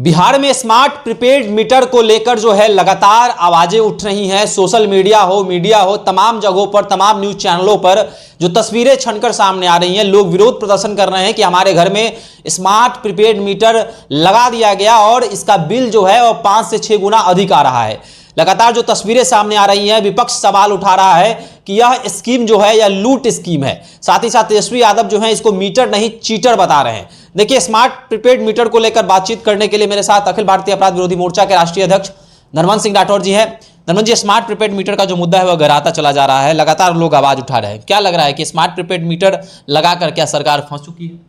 बिहार में smart prepaid meter को लेकर जो है लगातार आवाजें उठ रही हैं। सोशल मीडिया हो, तमाम जगहों पर, तमाम न्यूज चैनलों पर जो तस्वीरें छनकर सामने आ रही हैं, लोग विरोध प्रदर्शन कर रहे हैं कि हमारे घर में स्मार्ट प्रीपेड मीटर लगा दिया गया और इसका बिल जो है वो 5 से 6 गुना अधिक आ रहा है। लगातार जो तस्वीरें सामने आ रही हैं, विपक्ष सवाल उठा रहा है कि यह स्कीम जो है यह लूट स्कीम है। साथ ही साथ तेजस्वी यादव जो है इसको मीटर नहीं चीटर बता रहे हैं। देखिए, स्मार्ट प्रीपेड मीटर को लेकर बातचीत करने के लिए मेरे साथ अखिल भारतीय अपराध विरोधी मोर्चा के राष्ट्रीय अध्यक्ष धनवंत सिंह राठौर जी हैं। धनवंत जी, स्मार्ट प्रीपेड मीटर का जो मुद्दा है वह गहराता चला जा रहा है, लगातार लोग आवाज उठा रहे हैं। क्या लग रहा है कि स्मार्ट प्रीपेड मीटर लगाकर क्या सरकार फंस चुकी है?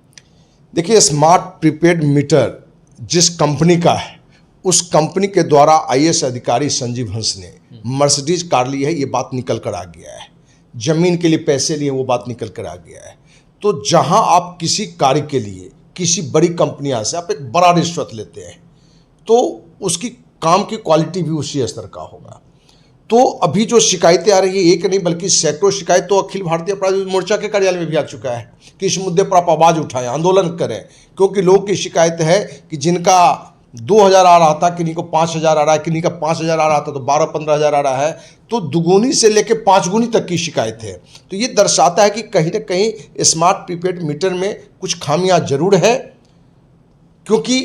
देखिए, स्मार्ट प्रीपेड मीटर जिस कंपनी का है, उस कंपनी के द्वारा आईएएस अधिकारी संजीव हंस ने मर्सिडीज कार ली है, ये बात निकल कर आ गया है। जमीन के लिए पैसे लिए, वो बात निकल कर आ गया है। तो जहां आप किसी कार्य के लिए किसी बड़ी कंपनियां से आप एक बड़ा रिश्वत लेते हैं, तो उसकी काम की क्वालिटी भी उसी स्तर का होगा। तो अभी जो शिकायतें आ रही है, एक नहीं बल्कि सैकड़ों शिकायत तो अखिल भारतीय अपराध विरोधी मोर्चा के कार्यालय में भी आ चुका है कि इस मुद्दे पर आप आवाज़ उठाएं, आंदोलन करें। क्योंकि लोगों की शिकायत है कि जिनका 2000 आ रहा था, किन्हीं को 5000 आ रहा है, किन्हीं का 5000 आ रहा था तो 12-15 हज़ार आ रहा है। तो दुगुनी से लेकर 5 गुनी तक की शिकायत है। तो ये दर्शाता है कि कहीं ना कहीं स्मार्ट प्रीपेड मीटर में कुछ खामियां जरूर है। क्योंकि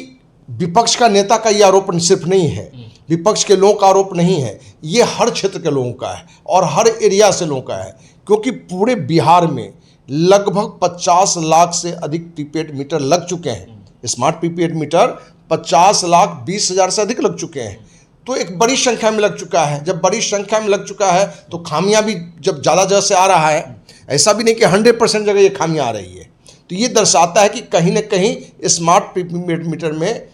विपक्ष का नेता का ये आरोप सिर्फ नहीं है, विपक्ष के लोगों का आरोप नहीं है, ये हर क्षेत्र के लोगों का है और हर एरिया से लोगों का है। क्योंकि पूरे बिहार में लगभग 50 लाख से अधिक प्रीपेड मीटर लग चुके हैं। स्मार्ट प्रीपेड मीटर 50,20,000 से अधिक लग चुके हैं। तो एक बड़ी संख्या में लग चुका है। जब बड़ी संख्या में लग चुका है तो खामियां भी जब ज़्यादा जगह से आ रहा है, ऐसा भी नहीं कि 100% जगह ये खामियां आ रही है। तो ये दर्शाता है कि कहीं ना कहीं स्मार्ट प्रीपेड मीटर में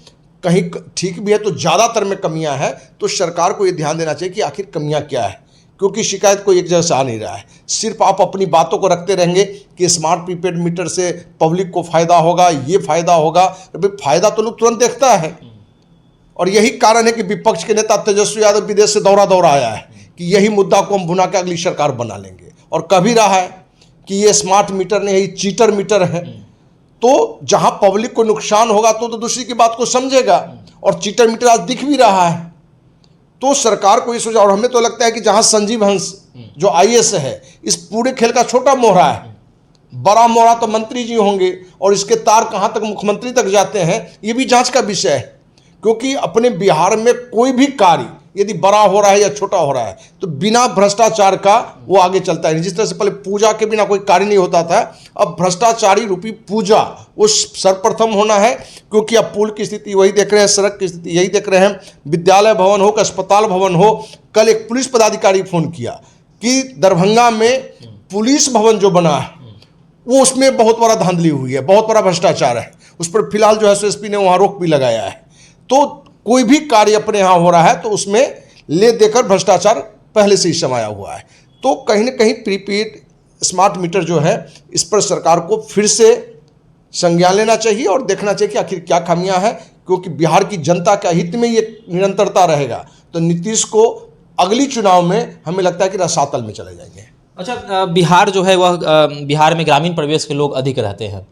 कहीं ठीक भी है तो ज़्यादातर में कमियां हैं। तो सरकार को ये ध्यान देना चाहिए कि आखिर कमियां क्या है। क्योंकि शिकायत कोई एक जगह से आ नहीं रहा है। सिर्फ आप अपनी बातों को रखते रहेंगे कि स्मार्ट प्रीपेड मीटर से पब्लिक को फ़ायदा होगा, ये फ़ायदा होगा। अभी फ़ायदा तो लोग तुरंत देखता है। और यही कारण है कि विपक्ष के नेता तेजस्वी यादव विदेश से दौरा आया है कि यही मुद्दा को हम भुना के अगली सरकार बना लेंगे। और कभी रहा है कि ये स्मार्ट मीटर नहीं है, ये चीटर मीटर है। तो जहाँ पब्लिक को नुकसान होगा तो दूसरी की बात को समझेगा। और चीटर मीटर आज दिख भी रहा है। तो सरकार को ये सोचा। और हमें तो लगता है कि जहां संजीव हंस जो आईएएस है, इस पूरे खेल का छोटा मोहरा है, बड़ा मोहरा तो मंत्री जी होंगे और इसके तार कहां तक मुख्यमंत्री तक जाते हैं, ये भी जांच का विषय है। क्योंकि अपने बिहार में कोई भी कार्य यदि बड़ा हो रहा है या छोटा हो रहा है तो बिना भ्रष्टाचार का वो आगे चलता है। जिस तरह से पहले पूजा के बिना कोई कार्य नहीं होता था, अब भ्रष्टाचारी रूपी पूजा वो सर्वप्रथम होना है। क्योंकि अब पुल की स्थिति वही देख रहे हैं, सड़क की स्थिति यही देख रहे हैं, विद्यालय भवन हो, अस्पताल भवन हो। कल एक पुलिस पदाधिकारी फोन किया कि दरभंगा में पुलिस भवन जो बना है वो उसमें बहुत बड़ा धांधली हुई है, बहुत बड़ा भ्रष्टाचार है। उस पर फिलहाल जो है एसपी ने वहाँ रोक भी लगाया है। तो कोई भी कार्य अपने यहाँ हो रहा है तो उसमें ले देकर भ्रष्टाचार पहले से ही समाया हुआ है। तो कहीं ना कहीं प्रीपेड स्मार्ट मीटर जो है, इस पर सरकार को फिर से संज्ञान लेना चाहिए और देखना चाहिए कि आखिर क्या खामियां हैं। क्योंकि बिहार की जनता के हित में ये निरंतरता रहेगा तो नीतीश को अगली चुनाव में हमें लगता है कि रसातल में चले जाएंगे। अच्छा, बिहार जो है वह बिहार में ग्रामीण परिवेश के लोग अधिक रहते हैं।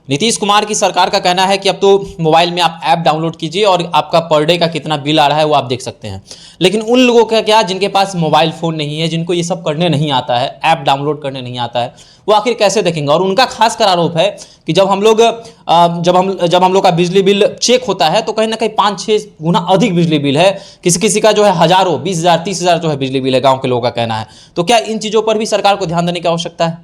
नीतीश कुमार की सरकार का कहना है कि अब तो मोबाइल में आप ऐप डाउनलोड कीजिए और आपका पर डे का कितना बिल आ रहा है वो आप देख सकते हैं। लेकिन उन लोगों का क्या, जिनके पास मोबाइल फ़ोन नहीं है, जिनको ये सब करने नहीं आता है, ऐप डाउनलोड करने नहीं आता है, वो आखिर कैसे देखेंगे? और उनका खासकर आरोप है कि जब हम लोग का बिजली बिल चेक होता है तो कहीं ना कहीं 5-6 गुना अधिक बिजली बिल है। किसी का जो है हज़ारों, 20,000, 30,000 जो है बिजली बिल है, गाँव के लोगों का कहना है। तो क्या इन चीज़ों पर भी सरकार को ध्यान देने की आवश्यकता है?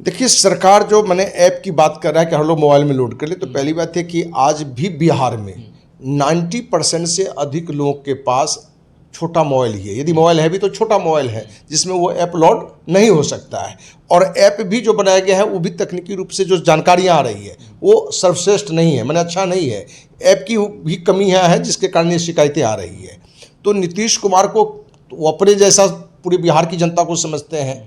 देखिए, सरकार जो मैंने ऐप की बात कर रहा है कि हर लोग मोबाइल में लोड कर ले, तो पहली बात है कि आज भी बिहार में 90% से अधिक लोगों के पास छोटा मोबाइल ही है। यदि मोबाइल है भी तो छोटा मोबाइल है जिसमें वो ऐप लोड नहीं हो सकता है। और ऐप भी जो बनाया गया है वो भी तकनीकी रूप से जो जानकारियाँ आ रही है वो सर्वश्रेष्ठ नहीं है, मैंने अच्छा नहीं है। ऐप की भी कमियाँ हैं जिसके कारण ये शिकायतें आ रही है। तो नीतीश कुमार को वो अपने जैसा पूरे बिहार की जनता को समझते हैं,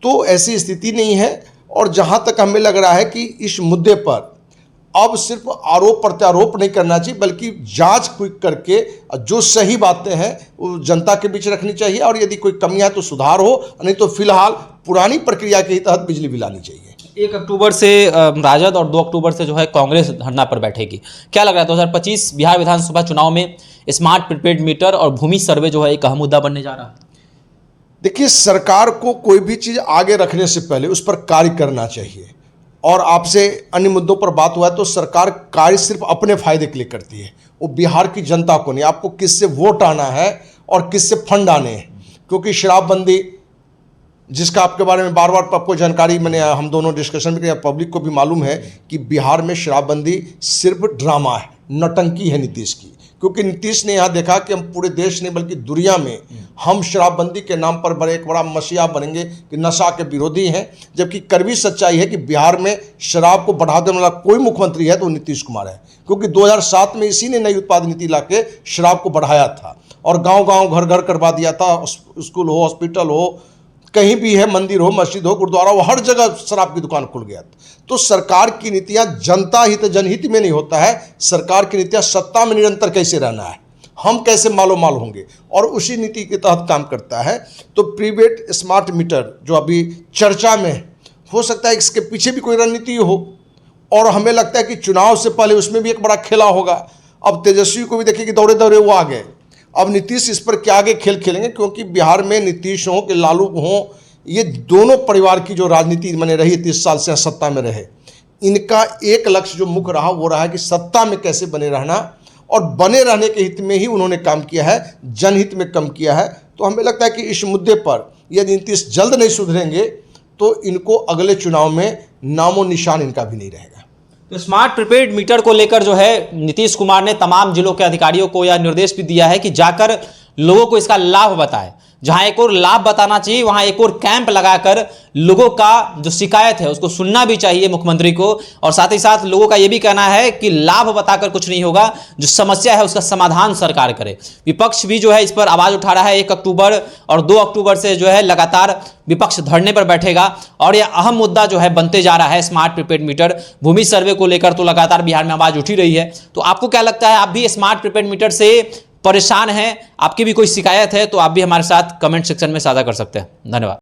तो ऐसी स्थिति नहीं है। और जहाँ तक हमें लग रहा है कि इस मुद्दे पर अब सिर्फ आरोप प्रत्यारोप नहीं करना चाहिए, बल्कि जांच क्विक करके जो सही बातें हैं वो जनता के बीच रखनी चाहिए। और यदि कोई कमियां तो सुधार हो, नहीं तो फिलहाल पुरानी प्रक्रिया के तहत बिजली बिल आनी चाहिए। 1 अक्टूबर से राजद और 2 अक्टूबर से जो है कांग्रेस धरना पर बैठेगी। क्या लग रहा है 2025 बिहार विधानसभा चुनाव में स्मार्ट प्रीपेड मीटर और भूमि सर्वे जो है एक अहम मुद्दा बनने जा रहा है? देखिए, सरकार को कोई भी चीज़ आगे रखने से पहले उस पर कार्य करना चाहिए। और आपसे अन्य मुद्दों पर बात हुआ है तो सरकार कार्य सिर्फ अपने फायदे के लिए करती है, वो बिहार की जनता को नहीं। आपको किससे वोट आना है और किससे फंड आने हैं, क्योंकि शराबबंदी जिसका आपके बारे में बार बार आपको जानकारी मैंने हम दोनों डिस्कशन भी किया, पब्लिक को भी मालूम है कि बिहार में शराबबंदी सिर्फ ड्रामा है, नौटंकी है नीतीश की। क्योंकि नीतीश ने यहाँ देखा कि हम पूरे देश नहीं बल्कि दुनिया में हम शराबबंदी के नाम पर एक बड़ा मसीहा बनेंगे कि नशा के विरोधी हैं, जबकि कड़वी सच्चाई है कि बिहार में शराब को बढ़ा देने वाला कोई मुख्यमंत्री है तो नीतीश कुमार है। क्योंकि 2007 में इसी ने नई उत्पाद नीति ला के शराब को बढ़ाया था और गाँव-गाँव घर-घर करवा दिया था। स्कूल हो, हॉस्पिटल हो, कहीं भी है, मंदिर हो, मस्जिद हो, गुरुद्वारा हो, हर जगह शराब की दुकान खुल गया। तो सरकार की नीतियां जनता हित जनहित में नहीं होता है, सरकार की नीतियां सत्ता में निरंतर कैसे रहना है, हम कैसे मालो माल होंगे, और उसी नीति के तहत काम करता है। तो प्रीपेड स्मार्ट मीटर जो अभी चर्चा में हो सकता है इसके पीछे भी कोई रणनीति हो, और हमें लगता है कि चुनाव से पहले उसमें भी एक बड़ा खेला होगा। अब तेजस्वी को भी देखिए कि दौड़े दौड़े वो आ गए। अब नीतीश इस पर क्या आगे खेल खेलेंगे, क्योंकि बिहार में नीतीश हो कि लालू हो, ये दोनों परिवार की जो राजनीति मैंने रही 30 साल से सत्ता में रहे, इनका एक लक्ष्य जो मुख्य रहा वो रहा है कि सत्ता में कैसे बने रहना, और बने रहने के हित में ही उन्होंने काम किया है, जनहित में कम किया है। तो हमें लगता है कि इस मुद्दे पर यदि नीतीश जल्द नहीं सुधरेंगे तो इनको अगले चुनाव में नामो निशान इनका भी नहीं रहेगा। तो स्मार्ट प्रीपेड मीटर को लेकर जो है नीतीश कुमार ने तमाम जिलों के अधिकारियों को यह निर्देश भी दिया है कि जाकर लोगों को इसका लाभ बताएं। जहां एक और लाभ बताना चाहिए वहां एक और कैंप लगाकर लोगों का जो शिकायत है उसको सुनना भी चाहिए मुख्यमंत्री को, और साथ ही साथ लोगों का यह भी कहना है कि लाभ बताकर कुछ नहीं होगा, जो समस्या है उसका समाधान सरकार करे। विपक्ष भी जो है इस पर आवाज उठा रहा है। 1 अक्टूबर और 2 अक्टूबर से जो है लगातार विपक्ष धरने पर बैठेगा और यह अहम मुद्दा जो है बनते जा रहा है स्मार्ट प्रीपेड मीटर। भूमि सर्वे को लेकर तो लगातार बिहार में आवाज उठी रही है। तो आपको क्या लगता है, आप भी स्मार्ट प्रीपेड मीटर से परेशान हैं, आपकी भी कोई शिकायत है तो आप भी हमारे साथ कमेंट सेक्शन में साझा कर सकते हैं। धन्यवाद।